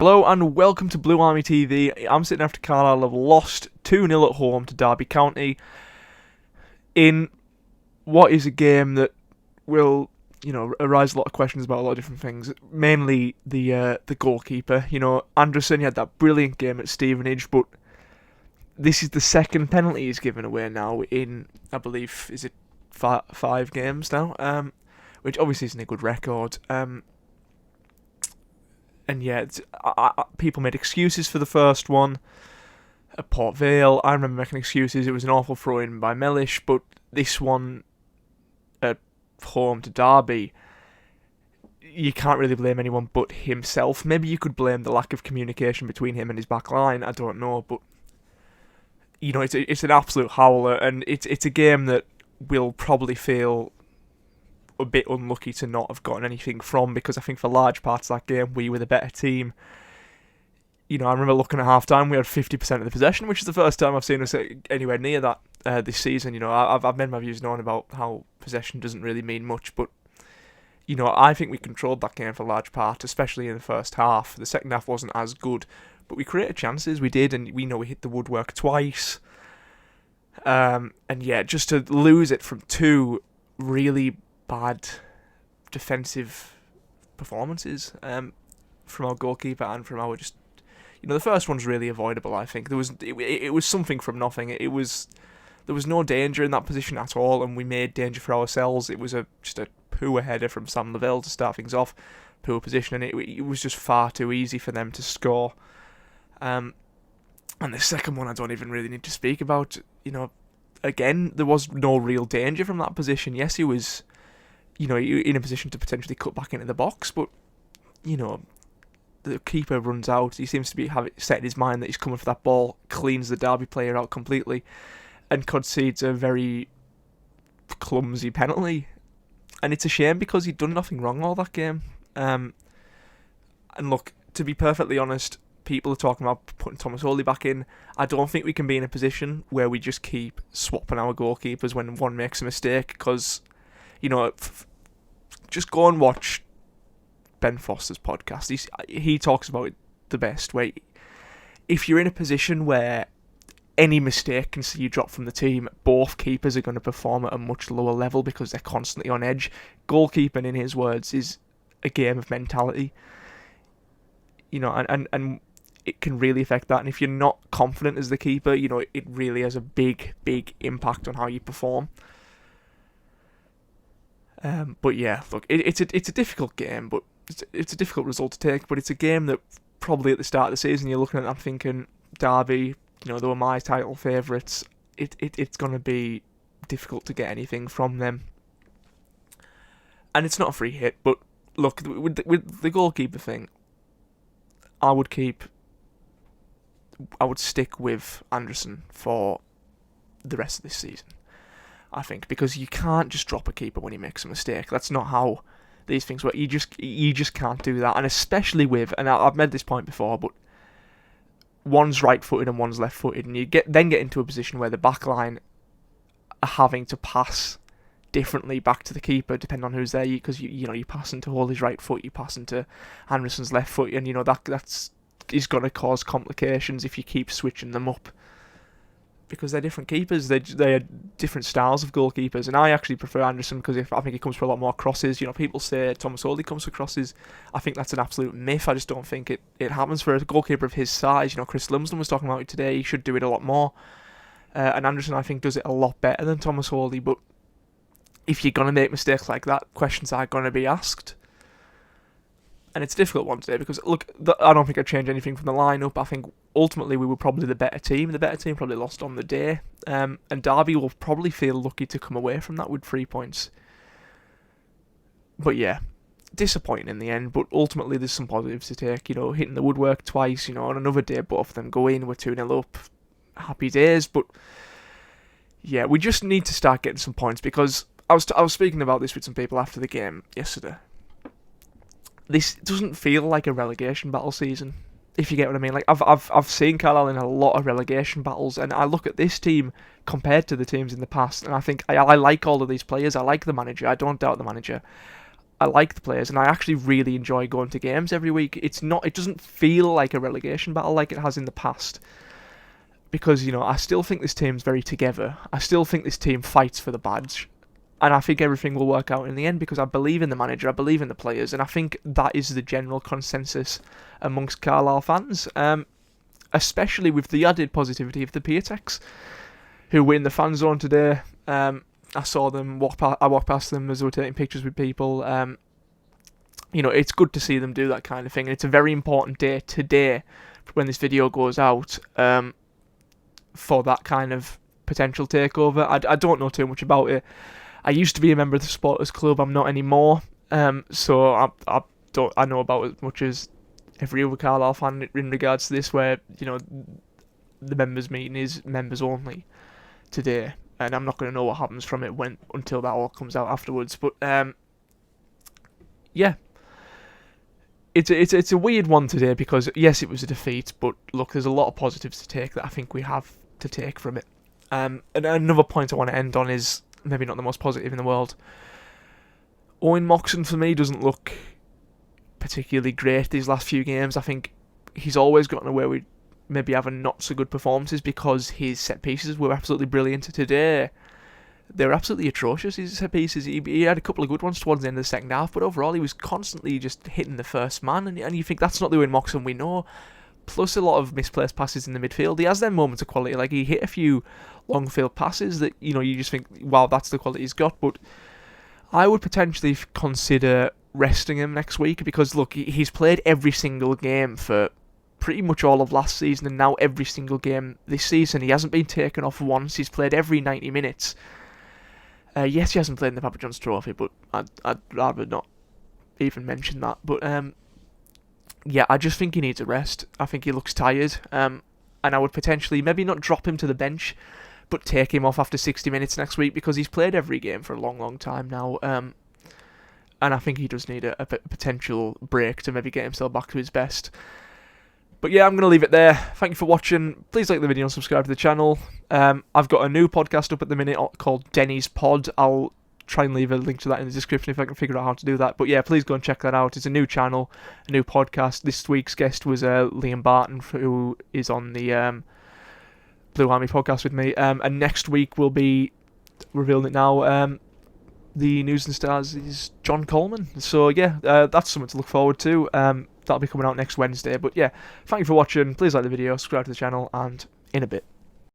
Hello and welcome to Blue Army TV. I'm sitting after Carlisle have lost 2-0 at home to Derby County in what is a game that will, arise a lot of questions about a lot of different things. Mainly the goalkeeper. Anderson, he had that brilliant game at Stevenage, but this is the second penalty he's given away now in, I believe, is it five games now? Which obviously isn't a good record. And yeah, people made excuses for the first one at Port Vale. I remember making excuses. It was an awful throw-in by Mellish, but this one at home to Derby, you can't really blame anyone but himself. Maybe you could blame the lack of communication between him and his back line. I don't know, but it's an absolute howler, and it's a game that we'll probably feel a bit unlucky to not have gotten anything from, because I think for large parts of that game we were the better team. I remember looking at half-time, we had 50% of the possession, which is the first time I've seen us anywhere near that this season. I've made my views known about how possession doesn't really mean much, but I think we controlled that game for large part, especially in the first half. The second half wasn't as good, but we created chances, we did, and we hit the woodwork twice. And yeah, just to lose it from two really bad defensive performances from our goalkeeper and from our the first one's really avoidable. I think it was something from nothing. There was no danger in that position at all, and we made danger for ourselves. It was just a poor header from Sam Lavelle to start things off, poor position, and it was just far too easy for them to score. And the second one I don't even really need to speak about. Again, there was no real danger from that position. Yes, he was in a position to potentially cut back into the box, but, the keeper runs out. He seems to be set in his mind that he's coming for that ball, cleans the Derby player out completely, and concedes a very clumsy penalty. And it's a shame, because he'd done nothing wrong all that game. And look, to be perfectly honest, people are talking about putting Thomas Hawley back in. I don't think we can be in a position where we just keep swapping our goalkeepers when one makes a mistake, because just go and watch Ben Foster's podcast. He talks about it the best way. If you're in a position where any mistake can see you drop from the team, both keepers are going to perform at a much lower level because they're constantly on edge. Goalkeeping, in his words, is a game of mentality. And it can really affect that. And if you're not confident as the keeper, it really has a big, big impact on how you perform. But yeah, look, it's a difficult game, but it's a difficult result to take. But it's a game that probably at the start of the season you're looking at and thinking, Derby, they were my title favourites. It's going to be difficult to get anything from them. And it's not a free hit, but look, with the goalkeeper thing, I would stick with Anderson for the rest of this season, I think, because you can't just drop a keeper when he makes a mistake. That's not how these things work. You just can't do that, and especially with, and I've made this point before, but one's right-footed and one's left-footed, and you get into a position where the back line are having to pass differently back to the keeper depending on who's there, because you pass into Hawley's right foot, you pass into Anderson's left foot, and that's is going to cause complications if you keep switching them up, because they're different keepers. They're different styles of goalkeepers, and I actually prefer Anderson because I think he comes for a lot more crosses. People say Thomas Hawley comes for crosses. I think that's an absolute myth. I just don't think it happens for a goalkeeper of his size. Chris Lumsden was talking about it today. He should do it a lot more. And Anderson, I think, does it a lot better than Thomas Hawley. But if you're going to make mistakes like that, questions are going to be asked. And it's a difficult one today because, look, I don't think I'd change anything from the lineup. I think ultimately we were probably the better team. The better team probably lost on the day. And Derby will probably feel lucky to come away from that with 3 points. But yeah, disappointing in the end. But ultimately there's some positives to take. Hitting the woodwork twice, on another day both of them go in. We're 2-0 up. Happy days. But yeah, we just need to start getting some points, because I was speaking about this with some people after the game yesterday. This doesn't feel like a relegation battle season, if you get what I mean. Like I've seen Carlisle in a lot of relegation battles, and I look at this team compared to the teams in the past, and I think I like all of these players. I like the manager. I don't doubt the manager. I like the players, and I actually really enjoy going to games every week. It doesn't feel like a relegation battle like it has in the past, because, you know, I still think this team's very together. I still think this team fights for the badge, and I think everything will work out in the end because I believe in the manager, I believe in the players, and I think that is the general consensus amongst Carlisle fans, especially with the added positivity of the Piatex, who were in the fan zone today. I saw them I walked past them as they were taking pictures with people. You know, it's good to see them do that kind of thing. And it's a very important day today when this video goes out, for that kind of potential takeover. I don't know too much about it. I used to be a member of the supporters club. I'm not anymore. So I know about as much as every other Carlisle fan in regards to this, where, you know, the members meeting is members only today, and I'm not going to know what happens from it until that all comes out afterwards. But yeah, it's a weird one today because yes, it was a defeat, but look, there's a lot of positives to take that I think we have to take from it. And another point I want to end on is maybe not the most positive in the world. Owen Moxon for me doesn't look particularly great these last few games. I think he's always gotten away with maybe having not so good performances because his set pieces were absolutely brilliant. Today, they were absolutely atrocious, his set pieces. He had a couple of good ones towards the end of the second half, but overall he was constantly just hitting the first man, and you think that's not the Owen Moxon we know. Plus a lot of misplaced passes in the midfield. He has them moments of quality, like he hit a few long field passes that, you know, you just think, wow, that's the quality he's got. But I would potentially consider resting him next week because, look, he's played every single game for pretty much all of last season and now every single game this season. He hasn't been taken off once. He's played every 90 minutes. Yes, he hasn't played in the Papa John's Trophy, but I'd rather not even mention that. But yeah, I just think he needs a rest. I think he looks tired, and I would potentially maybe not drop him to the bench, but take him off after 60 minutes next week because he's played every game for a long, long time now. And I think he does need a potential break to maybe get himself back to his best. But yeah, I'm going to leave it there. Thank you for watching. Please like the video and subscribe to the channel. I've got a new podcast up at the minute called Denny's Pod. I'll try and leave a link to that in the description if I can figure out how to do that. But yeah, please go and check that out. It's a new channel, a new podcast. This week's guest was Liam Barton, who is on the Blue Army podcast with me. And next week we'll be revealing it now. The News and Stars is John Coleman. So yeah, that's something to look forward to. That'll be coming out next Wednesday. But yeah, thank you for watching. Please like the video, subscribe to the channel, and in a bit.